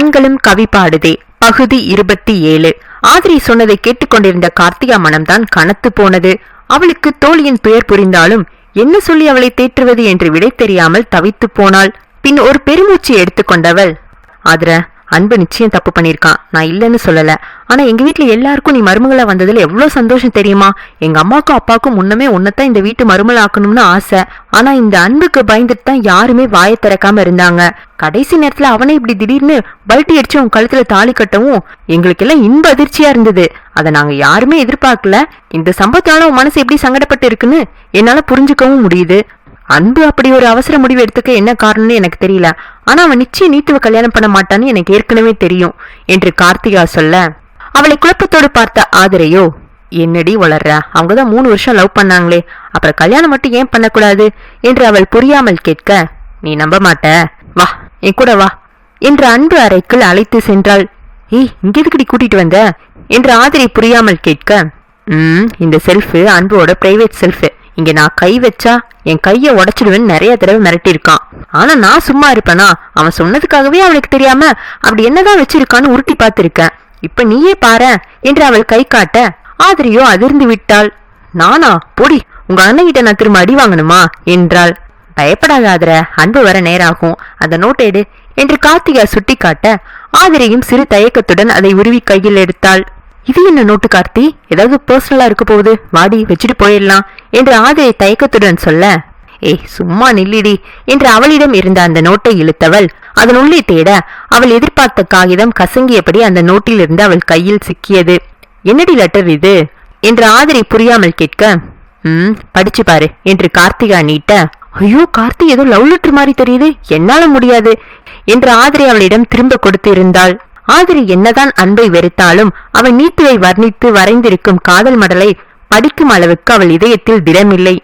கண்களும் கவி பாடுதே பகுதி 27. ஆதிரி சொன்னதை கேட்டுக்கொண்டிருந்த கார்த்திகா மனம்தான் கனத்து போனது. அவளுக்கு தோழியின் துயர் புரிந்தாலும் என்ன சொல்லி அவளை தேற்றுவது என்று விடை தெரியாமல் தவித்து போனாள். பின் ஒரு பெருமூச்சு எடுத்துக்கொண்டவள், ஆதிர, அன்பு நிச்சயம் தப்பு பண்ணிருக்கான், நான் இல்லன்னு சொல்லல. ஆனா எங்க வீட்டுல எல்லாருக்கும் நீ மருமகளா வந்ததுல எவ்வளவு சந்தோஷம் தெரியுமா? எங்க அம்மாக்கும் அப்பாவுக்கும் முன்னமே உன்னதான் இந்த வீட்டு மருமகள் ஆக்கணும்னு ஆசை. ஆனா இந்த அன்புக்கு பயந்துட்டு தான் யாருமே வாயை திறக்காம இருந்தாங்க. கடைசி நேரத்துல அவனை இப்படி திடீர்னு பல்ட்டி அடிச்சு உன் கழுத்துல தாலி கட்டவும் எங்களுக்கு எல்லாம் இன்ப அதிர்ச்சியா இருந்தது. அதை நாங்க யாருமே எதிர்பார்க்கல. இந்த சம்பவத்தால உன் மனசு எப்படி சங்கடப்பட்டு இருக்குன்னு என்னால புரிஞ்சுக்கவும் முடியுது. அன்பு அப்படி ஒரு அவசர முடிவு எடுத்துக்க என்ன காரணம்னு எனக்கு தெரியல. ஆனா அவன் நிச்சயம் நீத்துவ கல்யாணம் பண்ண மாட்டான்னு எனக்கு ஏற்கனவே தெரியும் என்று கார்த்திகா சொல்ல, அவளை குழப்பத்தோடு பார்த்த ஆதிரையோ, என்னடி வளர்ற, அவங்கதான் 3 வருஷம் லவ் பண்ணாங்களே, அப்புறம் கல்யாணம் மட்டும் ஏன் பண்ணக்கூடாது என்று அவள் புரியாமல் கேட்க, நீ நம்ப மாட்ட, வா என் கூட வா என்று அன்பு அறைக்குள் அழைத்து சென்றாள். ஏய், இங்க எதுக்கடி கூட்டிட்டு வந்த என்று ஆதிரை புரியாமல் கேட்க, இந்த செல்ஃபு அன்போட பிரைவேட் செல்ஃபு, இங்க நான் கை வச்சா என் கைய உடைச்சிடுவேன்னு நிறைய தடவை மிரட்டிருக்கான். ஆனா நான் சும்மா இருப்பேனா? அவன் சொன்னதுக்காகவே அவளுக்கு தெரியாம அப்படி என்னதான் வச்சிருக்கான்னு உருட்டி பார்த்திருக்கேன். இப்ப நீயே பாரு என்று அவள் கை காட்ட ஆதிரியோ அதிர்ந்து விட்டாள். நானா? பொடி, உங்க அண்ணன் கிட்ட நான் திரும்ப அடி வாங்கணுமா என்றாள். பயப்படாத ஆதிர, அன்பு வர நேராகும், அந்த நோட் எடு என்று கார்த்திகா சுட்டி காட்ட ஆதிரையும் சிறு தயக்கத்துடன் அதை உருவி கையில் எடுத்தாள். இது என்ன நோட்டு கார்த்தி? ஏதாவது பர்சனலா இருக்க போகுது, வாடி வச்சுட்டு போயிடலாம் என்று ஆதிரை தயக்கத்துடன் சொல்ல, ஏய் சும்மா நில்லிடி என்று அவளிடம் இருந்த அந்த நோட்டை இழுத்தவள் அதன் உள்ளே தேட அவள் எதிர்பார்த்த காகிதம் கசங்கியபடி அந்த நோட்டில் இருந்து அவள் கையில் சிக்கியது. என்னடி லெட்டர் இது என்று ஆதிரை புரியாமல் கேட்க, படிச்சு பாரு என்று கார்த்திகா நீட்ட, ஐயோ கார்த்தி, ஏதோ லவ் லெட்டர் மாதிரி தெரியுது, என்னால முடியாது என்று ஆதிரை அவளிடம் திரும்ப கொடுத்து இருந்தாள். ஆதிரி என்னதான் அன்பை வெறுத்தாலும் அவள் நீத்துவை வர்ணித்து வரைந்திருக்கும் காதல் மடலை படிக்கும் அளவுக்கு அவள் இதயத்தில் திடமில்லை.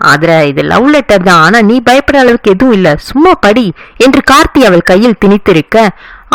ஆதிர, இது லவ் லெட்டர் தான், ஆனா நீ பயப்பட அளவுக்கு எதுவும் இல்ல, சும்மா படி என்று கார்த்தி அவள் கையில் திணித்திருக்க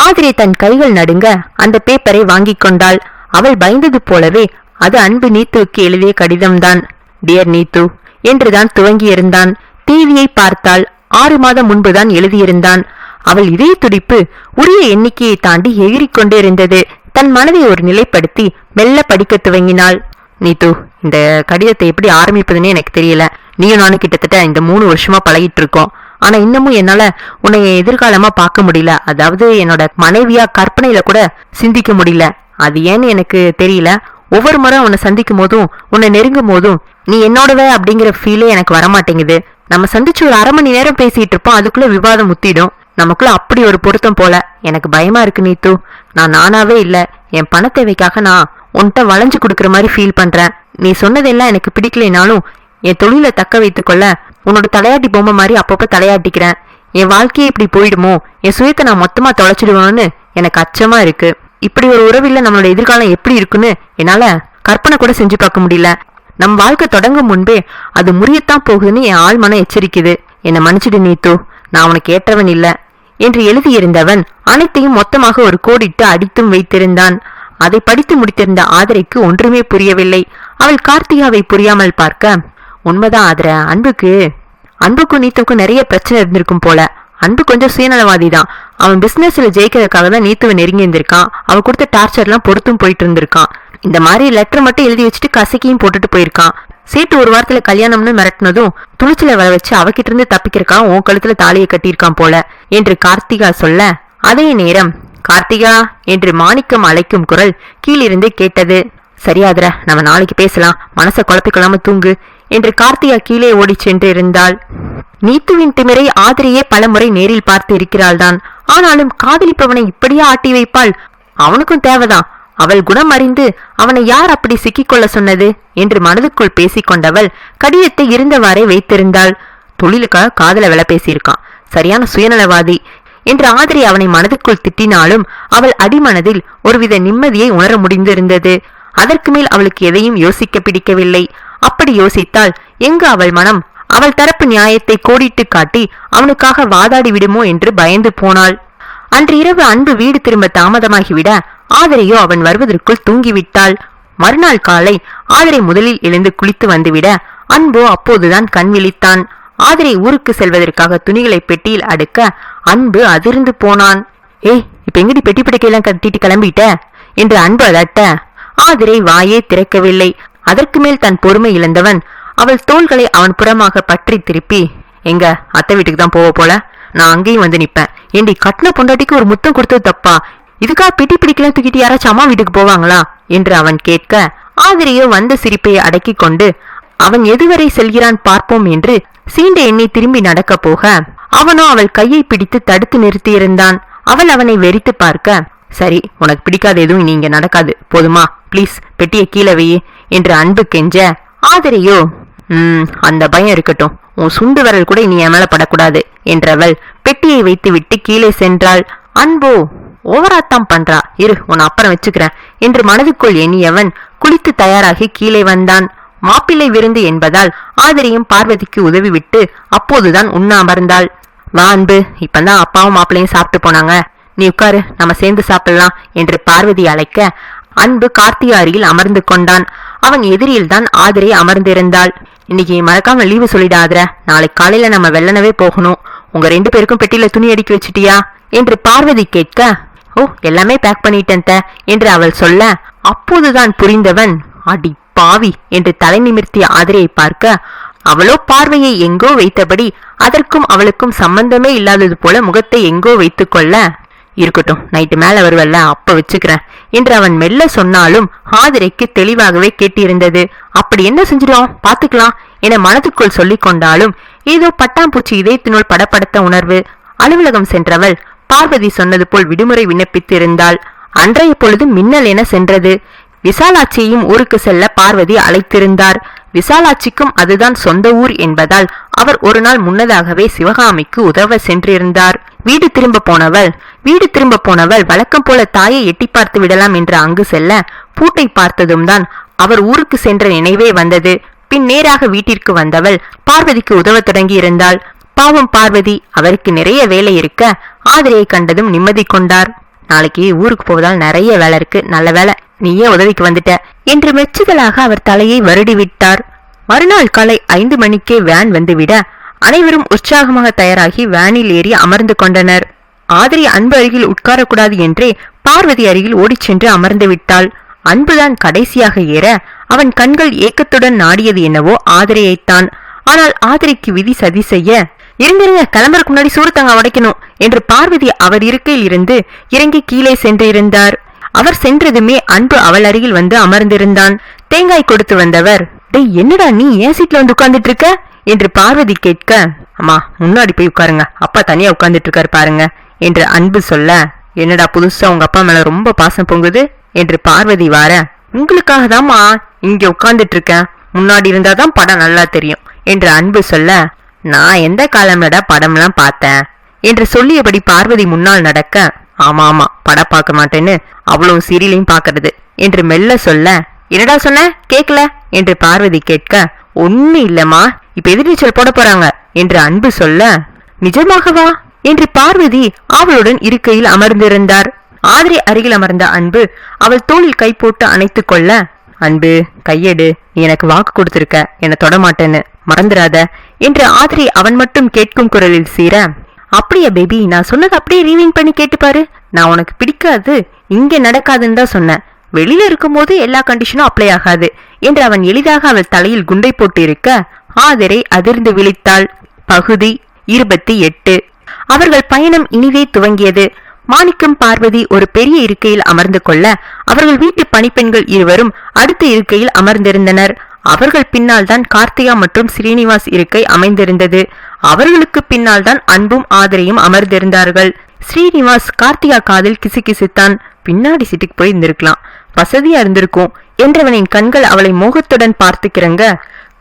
ஆதிரை தன் கைகள் நடுங்க அந்த பேப்பரை வாங்கி கொண்டாள். அவள் பயந்தது போலவே அது அன்பு நீத்துவுக்கு எழுதிய கடிதம்தான். டியர் நீத்து என்றுதான் துவங்கியிருந்தான். டிவியை பார்த்தால் 6 மாதம் முன்புதான் எழுதியிருந்தான். அவள் இதய துடிப்பு உரிய எண்ணிக்கையை தாண்டி எகிரிக்கொண்டிருந்தது. தன் மனதை ஒரு நிலைப்படுத்தி மெல்ல படிக்க துவங்கினாள். நீத்து, இந்த கடிதத்தை எப்படி ஆரம்பிப்பதுன்னு எனக்கு தெரியல. நீயும் நானும் கிட்டத்தட்ட இந்த 3 வருஷமா பழகிட்டு இருக்கோம். ஆனா இன்னமும் என்னால உன்னை எதிர்காலமா பார்க்க முடியல. அதாவது என்னோட மனைவியா கற்பனையில கூட சிந்திக்க முடியல. அது ஏன்னு எனக்கு தெரியல. ஒவ்வொரு முறை உன்னை சந்திக்கும் போதும் உன்னை நெருங்கும் போதும் நீ என்னோடவ அப்படிங்கிற ஃபீலே எனக்கு வரமாட்டேங்குது. நம்ம சந்திச்சு ஒரு 1/2 மணி நேரம் பேசிட்டு இருப்போம், அதுக்குள்ள விவாதம் முத்திடும். நமக்குள்ள அப்படி ஒரு பொருத்தம் போல. எனக்கு பயமா இருக்கு நீத்து. நான் நானாவே இல்ல, என் பண தேவைக்காக நான் உன்கிட்ட வளைஞ்சு கொடுக்கற மாதிரி ஃபீல் பண்றேன். நீ சொன்னதெல்லாம் எனக்கு பிடிக்கலைனாலும் என் தொழிலை தக்க வைத்துக் கொள்ள உன்னோட தலையாட்டி பொம்மை மாதிரி அப்பப்ப தலையாட்டிக்கிறேன். என் வாழ்க்கையே இப்படி போயிடுமோ, என் சுயத்தை நான் மொத்தமா தொலைச்சிடுவேன்னு எனக்கு அச்சமா இருக்கு. இப்படி ஒரு உறவில்ல நம்மளோட எதிர்காலம் எப்படி இருக்குன்னு என்னால கற்பனை கூட செஞ்சு பார்க்க முடியல. நம் வாழ்க்கை தொடங்கும் முன்பே அது முறியத்தான் போகுதுன்னு என் ஆள் மனம் எச்சரிக்குது. என்னை மன்னிச்சிடு நீத்து, நான் உனக்கு ஏற்றவன் இல்ல என்று எழுதியிருந்தவன் அனைத்தையும் மொத்தமாக ஒரு கோடிட்டு அடித்தும் வைத்திருந்தான். அதை படித்து முடித்திருந்த ஆதிரைக்கு ஒன்றுமே புரியவில்லை. அவள் கார்த்திகாவை புரியாமல் பார்க்க, உண்மைதான் ஆதிர, அன்புக்கும் நீத்துவுக்கும் நிறைய பிரச்சனை இருந்திருக்கும் போல. அன்பு கொஞ்சம் சுயநலவாதி தான். அவன் பிசினஸ்ல ஜெயிக்கிறதுக்காக தான் நீத்துவை நெருங்கி இருந்திருக்கான். அவன் கொடுத்த டார்ச்சர்லாம் பொறுத்தும் போயிட்டு இருந்திருக்கான். இந்த மாதிரி லெட்டர் மட்டும் எழுதி வச்சுட்டு கசக்கியும் போட்டுட்டு போயிருக்கான். சேட்டு ஒரு வாரத்துல கல்யாணம்னு மிரட்டினதும் துணிச்சலை வர வச்சு அவகிட்ட இருந்து தப்பிக்கிறக்கான் உன் கழுத்துல தாலியை கட்டியிருக்கான் போல என்று கார்த்திகா சொல்ல, அதே நேரம் கார்த்திகா என்று மாணிக்கம் அழைக்கும் குரல் கீழிருந்து கேட்டது. சரியாதிர, நம்ம நாளைக்கு பேசலாம், மனசை குழப்பிக்கொள்ளாம தூங்கு என்று கார்த்திகா கீழே ஓடி சென்று இருந்தாள். நீத்துவின் திமிரை ஆதிரையே பலமுறை நேரில் பார்த்து இருக்கிறாள் தான். ஆனாலும் காதலிப்பவனை இப்படியே ஆட்டி வைப்பாள்? அவனுக்கும் தேவைதான். அவள் குணம் அறிந்து அவனை யார் அப்படி சிக்கிக்கொள்ள சொன்னது என்று மனதுக்குள் பேசிக்கொண்டவள் கடிதத்தை இருந்தவாறே வைத்திருந்தாள். தொழிலுக்காக காதல விலை பேசியிருக்கான், சரியான சுயநலவாதி என்று ஆதிரை அவனை மனதுக்குள் திட்டினாலும் அவள் அடிமனதில் ஒருவித நிம்மதியை உணர முடிந்திருந்தது. அதற்கு மேல் அவளுக்கு எதையும் யோசிக்க பிடிக்கவில்லை. அப்படி யோசித்தால் எங்கு அவள் மனம் அவள் தரப்பு நியாயத்தை கோடிட்டு காட்டி அவனுக்காக வாதாடி விடுமோ என்று பயந்து போனாள். அன்று இரவு அன்பு வீடு திரும்ப தாமதமாகிவிட ஆதிரையோ அவன் வருவதற்குள் தூங்கிவிட்டாள். மறுநாள் காலை ஆதிரை முதலில் எழுந்து குளித்து வந்துவிட அன்போ அப்போதுதான் கண் விழித்தான். ஆதிரை ஊருக்கு செல்வதற்காக துணிகளை பெட்டியில் அடுக்க அன்பு அதிர்ந்து போனான். ஏய், இப்ப எங்கடி பெட்டி பிடிக்கையெல்லாம் கட்டிட்டு கிளம்பிட்ட என்று அன்பு அதட்ட ஆதிரை வாயே திறக்கவில்லை. அதற்கு மேல் தன் பொறுமை இழந்தவன் அவள் தோள்களை அவன் புறமாக பற்றி திருப்பி, எங்க அத்தை வீட்டுக்கு தான் போவ போல, நான் அங்கேயும் வந்து நிப்பேன். ஏண்டி கட்டின பொண்டாட்டிக்கு ஒரு முத்தம் கொடுத்தது தப்பா? இதுக்காக பெட்டி பிடிக்கலாம் தூக்கிட்டு யாராச்சும் அம்மா வீட்டுக்கு போவாங்களா என்று அவன் கேட்க, ஆதிரியோ வந்த சிரிப்பை அடக்கி கொண்டு அவன் எதுவரை செல்கிறான் பார்ப்போம் என்று சீண்ட எண்ணி திரும்பி நடக்க போக அவனோ அவள் கையை பிடித்து தடுத்து நிறுத்தியிருந்தான். அவள் அவனை வெறித்து பார்க்க, சரி உனக்கு பிடிக்காத எதுவும் இனி இங்க நடக்காது, போதுமா, பிளீஸ் பெட்டியை கீழே வை என்று அன்பு கெஞ்ச, ஆதிரையோ அந்த பயம் இருக்கட்டும், உன் சுண்டு வரல் கூட இனி என் மேல படக்கூடாது என்றவள் பெட்டியை வைத்து விட்டு கீழே சென்றாள். அன்போ ஓவராத்தான் பண்றா, இரு உன் அப்புறம் வச்சுக்கிறேன் என்று மனதுக்குள் எண்ணியவன் குளித்து தயாராகி கீழே வந்தான். மாப்பிள்ளை விருந்து என்பதால் ஆதிரியும் பார்வதிக்கு உதவி விட்டு அப்போதுதான் உண்ண அமர்ந்தாள். வா அன்பு, இப்பதான் அப்பாவும் மாப்பிள்ளையும் சாப்பிட்டு போனாங்க, நீ உட்காரு, நம்ம சேர்ந்து சாப்பிடலாம் என்று பார்வதி அழைக்க அன்பு கார்த்திகா அருகில் அமர்ந்து கொண்டான். அவன் எதிரில் தான் ஆதிரை அமர்ந்திருந்தாள். இன்னைக்கு மறக்காம லீவு சொல்லிடாதர, நாளைக்கு காலையில நம்ம வெள்ளனவே போகணும். உங்க 2 பேருக்கும் பெட்டியில துணி அடுக்கி வச்சிட்டியா என்று பார்வதி கேட்க, ஓ எல்லாமே பேக் பண்ணிட்டேன் என்று அவள் சொல்ல, அப்போதுதான் புரிந்தவன் அடி பாவி என்று தலை நிமிர்த்திய ஆதிரையை பார்க்க, அவளோ பார்வையை எங்கோ வைத்தபடி அதற்கும் அவளுக்கும் சம்பந்தமே இல்லாதது போல முகத்தை எங்கோ வைத்துக் கொள்ள, இருக்கட்டும் நைட்டு மேல வருவல்ல அப்ப வச்சுக்கிறேன் என்று அவன் மெல்ல சொன்னாலும் ஆதிரைக்கு தெளிவாகவே கேட்டிருந்தது. அப்படி என்ன செஞ்சிடும் பாத்துக்கலாம் என மனதுக்குள் சொல்லிக் கொண்டாலும் ஏதோ பட்டாம்பூச்சி இதயத்தினுள் படப்படுத்த உணர்வு. அலுவலகம் சென்றவள் பார்வதி சொன்னது போல் விடுமுறை விண்ணப்பித்து இருந்தாள். அன்றைய பொழுது மின்னல் என சென்றது. விசாலாட்சியையும் ஊருக்கு செல்ல பார்வதி அழைத்திருந்தார். விசாலாட்சிக்கும் அதுதான் சொந்த ஊர் என்பதால் அவர் ஒரு நாள் முன்னதாகவே சிவகாமிக்கு உதவ சென்றிருந்தார். வீடு திரும்ப போனவள் வழக்கம் போல தாயை எட்டி பார்த்து விடலாம் என்று அங்கு செல்ல பூட்டை பார்த்ததும் தான் அவர் ஊருக்கு சென்ற நினைவே வந்தது. பின் நேராக வீட்டிற்கு வந்தவள் பார்வதிக்கு உதவ தொடங்கி இருந்தாள். பாவம் பார்வதி, அவருக்கு நிறைய வேலை இருக்க ஆதிரையை கண்டதும் நிம்மதி கொண்டார். நாளைக்கு ஊருக்கு போவதால் நிறைய வேலை இருக்கு, நல்ல வேலை நீயே உதவிக்கு வந்துட்ட என்று மெச்சுதலாக அவர் தலையை வருடி விட்டார். மறுநாள் காலை 5 மணிக்கே வேன் வந்துவிட அனைவரும் உற்சாகமாக தயாராகி வேனில் ஏறி அமர்ந்து கொண்டனர். ஆதிரை அன்பு அருகில் உட்காரக்கூடாது என்றே பார்வதி அருகில் ஓடிச் சென்று அமர்ந்து விட்டாள். அன்புதான் கடைசியாக ஏற அவன் கண்கள் ஏக்கத்துடன் நாடியது என்னவோ ஆதிரையைத்தான். ஆனால் ஆதிரைக்கு விதி சதி செய்ய, இருந்திருங்க கிளம்புறதுக்கு முன்னாடி சூரத்தங்க உடைக்கணும் என்று பார்வதி அவர் இருக்கையில் இருந்து இறங்கி கீழே சென்றிருந்தார். அவர் சென்றதுமே அன்பு அவள் அருகில் வந்து அமர்ந்திருந்தான். தேங்காய் கொடுத்து வந்தவர், டேய் என்னடா நீ ஏன் சீட்ல வந்து உட்கார்ந்துட்டு இருக்க என்று பார்வதி கேட்க, அம்மா முன்னாடி போய் உட்காருங்க, அப்பா தனியா உட்கார்ந்துட்டு இருக்காரு பாருங்க என்று அன்பு சொல்ல, என்னடா புதுசா உங்க அப்பா மேல ரொம்ப பாசம் பொங்குது என்று பார்வதி வார, உங்களுக்காக தான்மா இங்க உட்கார்ந்துட்டு இருக்கேன், முன்னாடி இருந்தாதான் படம் நல்லா தெரியும் என்று அன்பு சொல்ல, நான் எந்த காலம்லடா படம்லாம் பார்த்தேன் என்று சொல்லியபடி பார்வதி முன்னால் நடக்க, ஆமா ஆமா படம் பார்க்க மாட்டேன்னு அவ்வளவு சீரியலையும் பாக்குறது என்று மெல்ல சொல்ல, என்னடா சொன்ன கேட்கல என்று பார்வதி கேட்க, ஒண்ணு இல்லம்மா இப்ப எதிர்நீச்சல் போட போறாங்க என்று அன்பு சொல்ல, நிஜமாகவா என்று பார்வதி அவளுடன் இருக்கையில் அமர்ந்திருந்தார். ஆதிரை அருகில் அமர்ந்த அன்பு அவள் தோளில் கை போட்டு அணைத்து கொள்ள, அன்பு கையெடு, நீ எனக்கு வாக்கு கொடுத்திருக்க, என்ன தொடமாட்டேன்னு மறந்துடாத என்று ஆதிரை அவன் மட்டும் கேட்கும் குரலில் சீர, அப்படியா பேபி, நான் சொன்னது அப்படியே ரீவிங் பண்ணி கேட்டுப்பாரு, நான் உனக்கு பிடிக்காது இங்க நடக்காதுன்னு தான் சொன்னேன், வெளியில இருக்கும் போது எல்லா கண்டிஷனும் அப்ளை ஆகாது என்று அவன் எளிதாக அவள் தலையில் குண்டை போட்டு இருக்க ஆதிரை அதிர்ந்து விழித்தாள். பகுதி 28. அவர்கள் பயணம் இனிதே துவங்கியது. மாணிக்கம் பார்வதி ஒரு பெரிய இருக்கையில் அமர்ந்து கொள்ள அவர்கள் வீட்டு பணிப்பெண்கள் இருவரும் அடுத்த இருக்கையில் அமர்ந்திருந்தனர். அவர்கள் பின்னால் தான் கார்த்திகா மற்றும் ஸ்ரீனிவாஸ் இருக்கை அமைந்திருந்தது. அவர்களுக்கு பின்னால் தான் அன்பும் ஆதிரையும் அமர்ந்திருந்தார்கள். ஸ்ரீனிவாஸ் கார்த்திகா காதில் கிசுகிசுத்தான், பின்னாடி சீட்டுக்கு போய் இருந்திருக்கலாம், வசதியா இருந்திருக்கும் என்றவனின் கண்கள் அவளை மோகத்துடன் பார்த்து கிறங்க.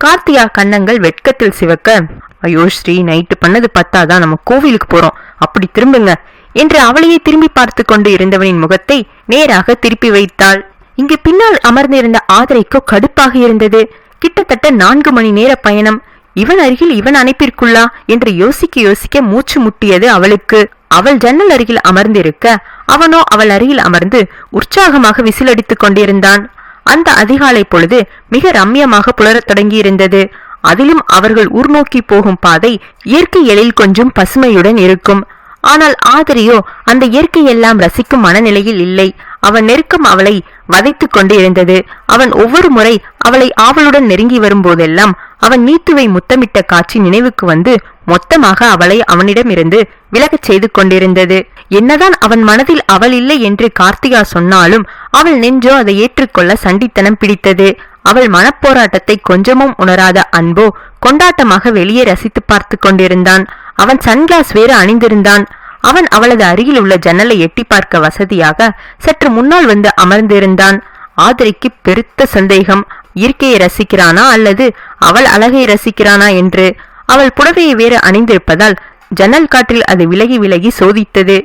கார்த்திகா கண்ணங்கள் வெட்கத்தில் சிவக்க, ஐயோ ஸ்ரீ, நைட்டு பண்ணது பத்தாதான், நம்ம கோவிலுக்கு போறோம், அப்படி திரும்புங்க என்று அவளையே திரும்பி பார்த்து கொண்டு இருந்தவனின் முகத்தை நேராக திருப்பி வைத்தாள். இங்கு பின்னால் அமர்ந்திருந்த ஆதிரைக்கோ கடுப்பாக இருந்தது. கிட்டத்தட்ட 4 மணி நேர பயணம், இவன் அருகில் இவன் அணைப்பிற்குள்ளா என்று யோசிக்க மூச்சு முட்டியது அவளுக்கு. அவள் ஜன்னல் அருகில் அமர்ந்திருக்க அவனோ அவள் அருகில் அமர்ந்து உற்சாகமாக விசிலடித்துக் கொண்டிருந்தான். அந்த அதிகாலை பொழுது மிக ரம்யமாக புலரத் தொடங்கியிருந்தது. அதிலும் அவர்கள் ஊர் நோக்கி போகும் பாதை இயற்கை எழில் கொஞ்சம் பசுமையுடன் இருக்கும். ஆனால் ஆதிரியோ அந்த இயற்கையெல்லாம் ரசிக்கும் மனநிலையில் இல்லை. அவன் நெருக்கம் அவளை வதைத்துக் கொண்டு இருந்தது. அவன் ஒவ்வொரு முறை அவளை ஆவலுடன் நெருங்கி வரும்போதெல்லாம் அவன் நீத்துவை முத்தமிட்ட காட்சி நினைவுக்கு வந்து மொத்தமாக அவளை அவனிடமிருந்து விலகச் செய்து கொண்டிருந்தது. என்னதான் அவன் மனதில் அவள் இல்லை என்று கார்த்திகா சொன்னாலும் அவள் நெஞ்சோ அதை ஏற்றுக்கொள்ள சண்டித்தனம் பிடித்தது. அவள் மனப்போராட்டத்தை கொஞ்சமும் உணராத அன்போ கொண்டாட்டமாக வெளியே ரசித்து பார்த்து கொண்டிருந்தான். அவன் சன்கிளாஸ் வேறு அணிந்திருந்தான். அவன் அவளது அருகில் உள்ள ஜன்னலை எட்டி பார்க்க வசதியாக சற்று முன்னால் வந்து அமர்ந்திருந்தான். ஆதிரிக்கு பெருத்த சந்தேகம், இயற்கையை ரசிக்கிறானா அல்லது அவள் அழகை ரசிக்கிறானா என்று. அவள் புடவையை வேறு அணிந்திருப்பதால் ஜன்னல் காற்றில் அது விலகி விலகி சோதித்தது.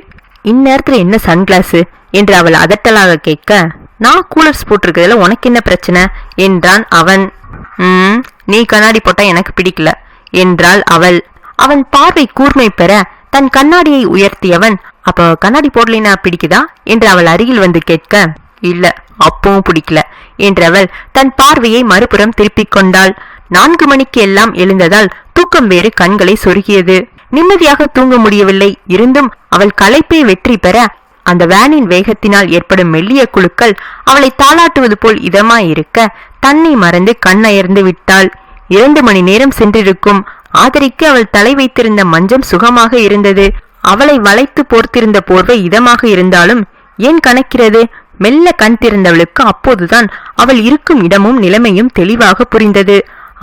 இந்நேரத்துல என்ன சன்கிளாஸ் என்று அவள் அதட்டலாக கேட்க, நான் கூலர்ஸ் போட்டிருக்கிறதுல உனக்கு என்ன பிரச்சனை என்றான் அவன். நீ கண்ணாடி போட்டா எனக்கு பிடிக்கல என்றாள் அவள். அவன் பார்வை கூர்மை பெற தன் கண்ணாடியை உயர்த்தியவன், அப்ப கண்ணாடி போடலினா பிடிக்குதா என்று அவள் அருகில் வந்து கேட்க, இல்ல அப்பவும் பிடிக்கல என்றவள் தன் பார்வையை மறுபுறம் திருப்பிக் கொண்டாள். 4 மணிக்கு எல்லாம் எழுந்ததால் தூக்கம் வேறு கண்களை சொருகியது. நிம்மதியாக தூங்க முடியவில்லை. இருந்தும் அவள் களைப்பை வெற்றி பெற அந்த வேனின் வேகத்தினால் ஏற்படும் மெல்லிய குழுக்கள் அவளை தாளாட்டுவது போல் இதமாயிருக்க தன்னை மறந்து கண்ணயர்ந்து விட்டாள். 2 மணி நேரம் சென்றிருக்கும். ஆதரிக்கு அவள் தலை வைத்திருந்த மஞ்சம் சுகமாக இருந்தது. அவளை வளைத்து போர்த்திருந்த போர்வை இதமாக இருந்தாலும் ஏன் கணக்கிறது? மெல்ல கண் திறந்தவளுக்கு அப்போதுதான் அவள் இருக்கும் இடமும் நிலைமையும் தெளிவாக புரிந்தது.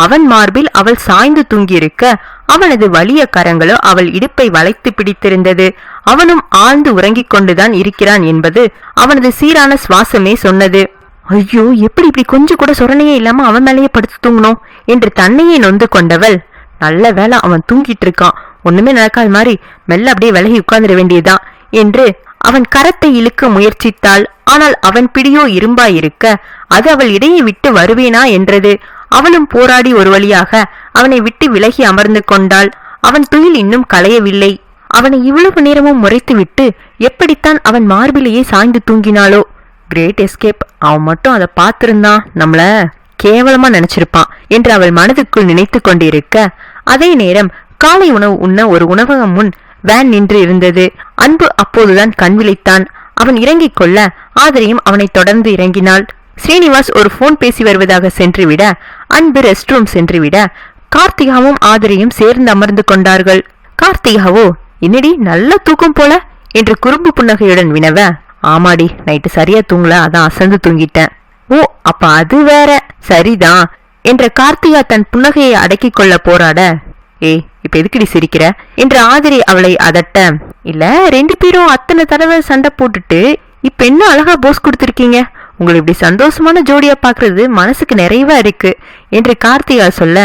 அவன் மார்பில் அவள் சாய்ந்து தூங்கியிருக்க அவனது வலிய கரங்களோ அவள் இடுப்பை வளைத்து பிடித்திருந்தது. அவனும் ஆழ்ந்து உறங்கிக் கொண்டுதான் இருக்கிறான் என்பது அவனது சீரான சுவாசமே சொன்னது. ஐயோ, எப்படி இப்படி கொஞ்சம் கூட சொரணையே இல்லாம அவன் மேலேயே படுத்து தூங்கணும் என்று தன்னையே நொந்து கொண்டவள், நல்ல வேளை அவன் தூங்கிட்டு இருக்கான், ஒண்ணுமே நடக்காத மாதிரி மெல்ல அப்படியே விலகி உட்கார்ந்துட வேண்டியதுதான் என்று அவன் கரத்தை இழுக்க முயற்சித்தாள். ஆனால் அவன் பிடியோ இரும்பாயிருக்க அது அவள் இடையே விட்டு வருவேனா என்றது. அவளும் போராடி ஒரு வழியாக அவனை விட்டு விலகி அமர்ந்து கொண்டாள். அவன் துயில் இன்னும் களையவில்லை. அவனை இவ்வளவு நேரமும் முறைத்துவிட்டு எப்படித்தான் அவன் மார்பிலேயே சாய்ந்து தூங்கினாளோ. Great escape. அவன் மட்டும் அதை பார்த்திருந்தான் நம்மள கேவலமா நினைச்சிருப்பான் என்று அவள் மனதுக்குள் நினைத்து கொண்டிருக்க அதே நேரம் காலை உணவு உண்ண ஒரு உணவகம் முன் வேன் நின்று இருந்தது. அன்பு அப்போதுதான் கண் விழித்தான். அவன் இறங்கிக் கொள்ள ஆதரியும் அவனை தொடர்ந்து இறங்கினாள். ஸ்ரீனிவாஸ் ஒரு போன் பேசி வருவதாக சென்றுவிட அன்பு ரெஸ்ட் ரூம் சென்றுவிட கார்த்திகாவும் ஆதரியும் சேர்ந்து அமர்ந்து கொண்டார்கள். கார்த்திகாவோ, என்னடி நல்ல தூக்கம் போல என்று குறும்பு புன்னகையுடன் வினவ, ஆமாடி நைட்டு சரியா தூங்கல, அதான் அசந்து தூங்கிட்டேன். ஓ, அப்ப அது வேற. சரிதான் என்ற கார்த்திகா தன் புன்னகையை அடக்கிக் கொள்ள போராட, ஏய் இப்ப எதுக்குடி சிரிக்கிற என்று ஆதிரி அவளை அதட்ட, இல்ல 2 பேரும் அத்தனை தடவை சண்டை போட்டுட்டு இப்ப என்ன அழகா போஸ் கொடுத்திருக்கீங்க, உங்களை இப்படி சந்தோஷமான ஜோடியா பாக்குறது மனசுக்கு நிறைவா இருக்கு என்று கார்த்திகா சொல்ல,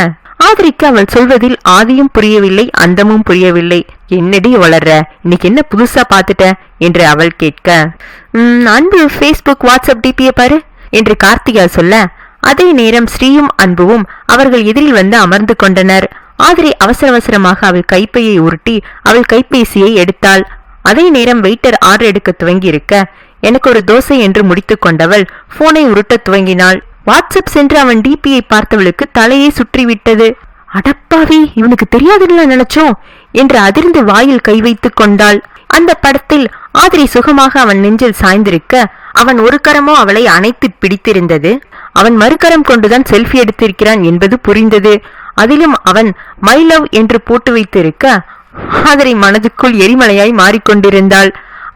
ஆதிரிக்கு அவள் சொல்வதில் ஆதியும் புரியவில்லை அந்தமும் புரியவில்லை. என்னடி வளர்ற, இன்னைக்கு என்ன புதுசா பாத்துட்ட என்று அவள் கேட்க, அன்பு Facebook வாட்ஸ்அப் டிபியை பாரு என்று கார்த்திகா சொல்ல அதே நேரம் ஸ்ரீயும் அன்புவும் அவர்கள் எதிரில் வந்து அமர்ந்து கொண்டனர். ஆதிரி அவசர அவசரமாக அவள் கைப்பையை உருட்டி அவள் கைபேசியை எடுத்தாள். அதே நேரம் வெயிட்டர் ஆர்டர் எடுக்க துவங்கி இருக்க எனக்கு ஒரு தோசை என்று முடித்துக் கொண்டவள் போனை உருட்ட துவங்கினாள். வாட்ஸ்அப் சென்று அவன் டிபியை பார்த்தவளுக்கு தலையை சுற்றிவிட்டது. அடப்பாவி, இவனுக்கு தெரியாதுன்னு நினைச்சோம் என்று அதிர்ந்து வாயில் கை வைத்துக் கொண்டாள். அந்த படத்தில் ஆதிரி சுகமாக அவன் நெஞ்சில் சாய்ந்திருக்க அவன் ஒரு கரமோ அவளை அணைத்து பிடித்திருந்தது. அவன் மறுகரம் கொண்டுதான் செல்ஃபி எடுத்திருக்கிறான் என்பது புரிந்தது. அதிலும் அவன் மை லவ் என்று போட்டு வைத்திருக்க ஆதிரி மனதுக்குள் எரிமலையாய் மாறிக்கொண்டிருந்தாள்.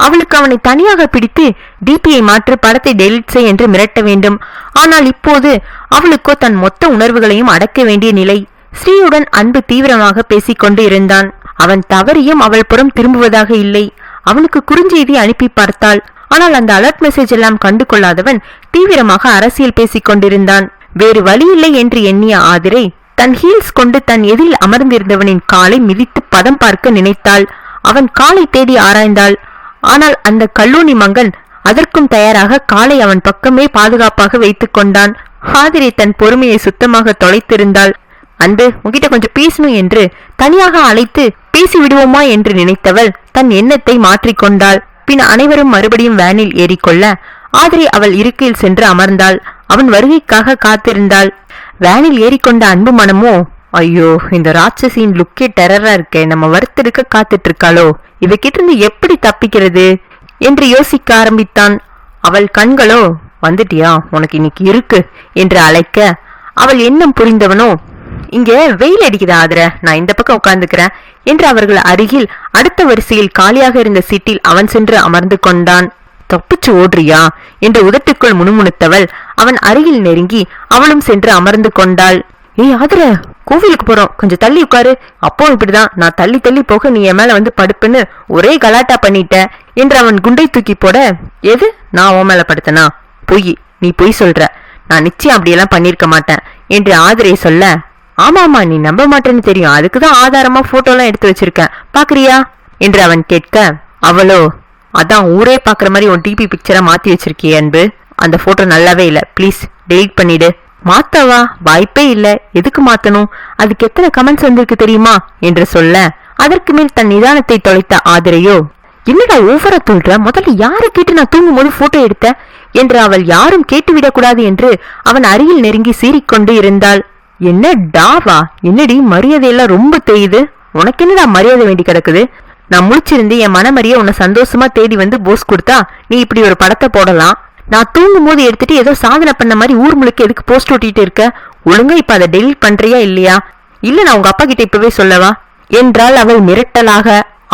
அவளுக்கு அவனை தனியாக பிடித்து டிபியை மாற்று, படத்தை டெலிட் செய் என்று மிரட்ட வேண்டும். ஆனால் இப்போது அவளுக்கோ தன் மொத்த உணர்வுகளையும் அடக்க வேண்டிய நிலை. ஸ்ரீயுடன் அன்பு தீவிரமாக பேசிக்கொண்டு இருந்தான். அவன் தவறியும் அவள் புறம் திரும்புவதாக இல்லை. அவனுக்கு குறுஞ்செய்தி அனுப்பி பார்த்தாள். ஆனால் அந்த அலர்ட் மெசேஜ் எல்லாம் கண்டு கொள்ளாதவன் தீவிரமாக அரசியல் பேசிக் கொண்டிருந்தான். வேறு வழி இல்லை என்று எண்ணிய ஆதிரை தன் ஹீல்ஸ் கொண்டு தன் எதிரில் அமர்ந்திருந்தவனின் காலை மிதித்து பதம் பார்க்க நினைத்தாள். அவன் காலை தேடி ஆராய்ந்தாள். ஆனால் அந்த கல்லூனி மங்கன் அதற்கும் தயாராக காலை அவன் பக்கமே பாதுகாப்பாக வைத்துக் கொண்டான். ஆதிரை தன் பொறுமையை சுத்தமாக தொலைத்திருந்தாள். அன்பு, உன்கிட்ட கொஞ்சம் பேசணும் என்று தனியாக அழைத்து பேசி விடுவோமா என்று நினைத்தவள் தன் எண்ணத்தை மாற்றிக்கொண்டாள். பின் அனைவரும் மறுபடியும் வேனில் ஏறிக்கொள்ள ஆதிரை அவள் இருக்கையில் சென்று அமர்ந்தாள். அவன் வருகைக்காக காத்திருந்தாள். வேனில் ஏறிக்கொண்ட அன்பு மனமோ ஐயோ, இந்த ராட்சசியின் லுக்கே டெரரா இருக்கே. நம்ம வருத்தெடுக்க காத்துட்டு இருக்காளோ? இவகிட்ட இருந்து எப்படி தப்பிக்கிறது என்று யோசிக்க ஆரம்பித்தான். அவள் கண்களோ, வந்துட்டியா, உனக்கு இன்னைக்கு இருக்கு என்று அழைக்க, அவள் எண்ணம் புரிந்தவனோ, இங்க வெயில் அடிக்குதா ஆதர, நான் இந்த பக்கம் உட்கார்ந்துக்கிறேன் என்று அவர்கள் அருகில் அடுத்த வரிசையில் காலியாக இருந்த சீட்டில் அவன் சென்று அமர்ந்து கொண்டான். தப்பிச்சு ஓடுறியா என்று உதட்டுக்குள் முணுமுணுத்தவள் அவன் அருகில் நெருங்கி அவளும் சென்று அமர்ந்து கொண்டாள். ஏய் ஆதர, கோவிலுக்கு போறோம், கொஞ்சம் தள்ளி உட்காரு. அப்போ இப்படிதான், நான் தள்ளி தள்ளி போக நீ என் மேல வந்து படுப்புன்னு ஒரே கலாட்டா பண்ணிட்ட என்று அவன் குண்டை தூக்கி போட, எது நான் உன் மேல படுத்தனா? பொய், நீ பொய் சொல்ற, நான் நிச்சயம் அப்படியெல்லாம் பண்ணிருக்க மாட்டேன் என்று ஆதரை சொல்ல, ஆமாமா நீ நம்ப மாட்டேன்னு தெரியும், அதுக்குதான் ஆதாரமா போட்டோலாம் எடுத்து வச்சிருக்கேன், பாக்குறியா என்று அவன் கேட்க, அவளோ, அதான் ஊரே பாக்குற மாதிரி உன் டிபி பிக்சரா மாத்தி வச்சிருக்கிய அன்பு, அந்த போட்டோ நல்லாவே இல்ல, ப்ளீஸ் டெலீட் பண்ணிடு. மாத்தவா? வாய்ப்பே இல்ல, எதுக்கு மாத்தணும்? அதுக்கு எத்தனை கமெண்ட்ஸ் வந்திருக்கு தெரியுமா என்று சொல்ல, அதற்கு மேல் தன் நிதானத்தை தொலைத்த ஆதரையோ, என்னடா ஓவரா சொல்ற, முதல்ல யாரை கேட்டு நான் தூங்கும் போது போட்டோ எடுத்த என்று அவள் யாரும் கேட்டுவிடக்கூடாது என்று அவன் அருகில் நெருங்கி சீறிக்கொண்டு இருந்தாள். என்ன டாவா, என்னடி மரியாதையெல்லாம் ரொம்ப தேயுது, உனக்கு என்னடா மரியாதை வேண்டி கிடக்குது? நான் முழிச்சிருந்து என் மனமறிய உன்னை சந்தோஷமா தேடி வந்து போஸ் கொடுத்தா நீ இப்படி ஒரு படத்தை போடலாம். நான் தூங்கும் போது எடுத்துட்டு ஏதோ சாதனை பண்ண மாதிரி ஊர் முழுக்க எதுக்கு போஸ்ட் ஓட்டிட்டு இருக்க? ஒழுங்கா இப்ப அதை டெலீட் பண்றியா இல்லையா? இல்ல நான் உங்க அப்பா கிட்ட இப்பவே சொல்லவா என்றாள் அவள் மிரட்டலாக.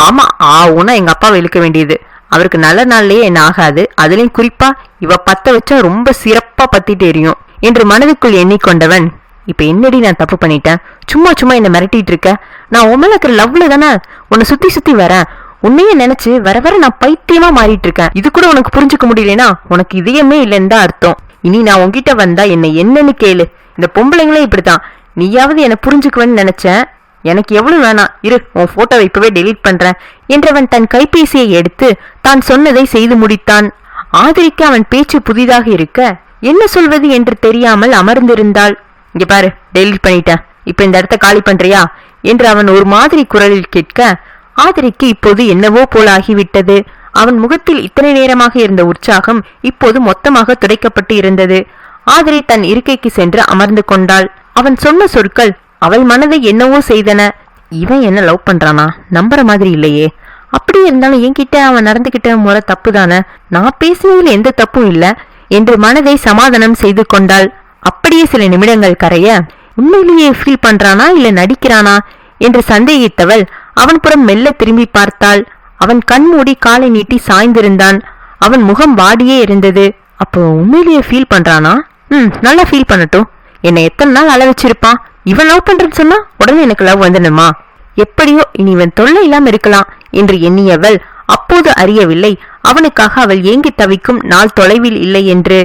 ஆமா, ஆவுனா எங்க அப்பாவை இழுக்க வேண்டியது, அவருக்கு நல்ல நாள்லயே என்ன ஆகாது, அதுலயும் குறிப்பா இவ பத்த வச்சா ரொம்ப சிறப்பா பத்திட்டு எரியும் என்று மனதுக்குள் எண்ணிக்கொண்டவன், இப்ப என்னடி நான் தப்பு பண்ணிட்டேன், சும்மா சும்மா என்ன மிரட்டிட்டு இருக்க, நான் உன் மேல இருக்கிற லவ்ல தானே உன்னை சுத்தி சுத்தி வரேன், உன்னையே நினைச்சு வர வர நான் பைத்தியமா மாறிட்டு இருக்கேன், இது கூட உனக்கு புரிஞ்சுக்க முடியலனா உனக்கு இதயமே இல்லைன்னு தான் அர்த்தம். இனி நான் உன்கிட்ட வந்தா என்ன என்னன்னு கேளு, இந்த பொம்பளைங்களே இப்படித்தான், நீயாவது என்ன புரிஞ்சுக்குவேன்னு நினைச்சேன், எனக்கு எவ்வளவு வேணாம் இரு, உன் போட்டோவை இப்பவே டெலீட் பண்றேன் என்றவன் தன் கைபேசியை எடுத்து தான் சொன்னதை செய்து முடித்தான். ஆதரிக்க அவன் பேச்சு புதிதாக இருக்க என்ன சொல்வது என்று தெரியாமல் அமர்ந்திருந்தாள். இங்க பாரு, டெலீட் பண்ணிட்டேன், இப்ப இந்த இடத்த காலி பண்றியா என்று அவன் ஒரு மாதிரி குரலில் கேட்க, ஆதரிக்கு இப்போது என்னவோ போல ஆகிவிட்டது. அவன் முகத்தில் இத்தனை நேரமாக இருந்த உற்சாகம் இப்போது மொத்தமாக துடைக்கப்பட்டு இருந்தது. ஆதரி தன் இருக்கைக்கு சென்று அமர்ந்து கொண்டாள். அவன் சொன்ன சொற்கள் அவள் மனதை என்னவோ செய்தன. இவன் என்ன லவ் பண்றானா, நம்புற மாதிரி இல்லையே, அப்படி இருந்தாலும் என்கிட்ட அவன் நடந்துகிட்ட முறை தப்பு தானே, நான் பேசினதுல எந்த தப்பும் இல்ல என்று மனதை சமாதானம் செய்து கொண்டாள். அப்படியே சில நிமிடங்கள் கரைய, உண்மையிலேயே ஃபீல் பண்றானா இல்ல நடிக்கிறானா என்று சந்தேகித்தவள் அவன் புறம் மெல்ல திரும்பி பார்த்தாள். அவன் கண்மூடி காலை நீட்டி சாய்ந்திருந்தான். அவன் முகம் வாடியே இருந்தது. அப்போ உண்மையிலேயே ஃபீல் பண்றானா? நல்லா ஃபீல் பண்ணட்டும், என்னை எத்தனை நாள் அள வச்சிருப்பான், இவன் லவ் பண்றேன்னு சொன்னா உடனே எனக்கு லவ் வந்துடுமா? எப்படியோ இனி இவன் தொல்லை இல்லாம இருக்கலாம் என்று எண்ணியவள் அப்போது அறியவில்லை அவனுக்காக அவள் ஏங்கி தவிக்கும் நாள் தொலைவில் இல்லை என்று.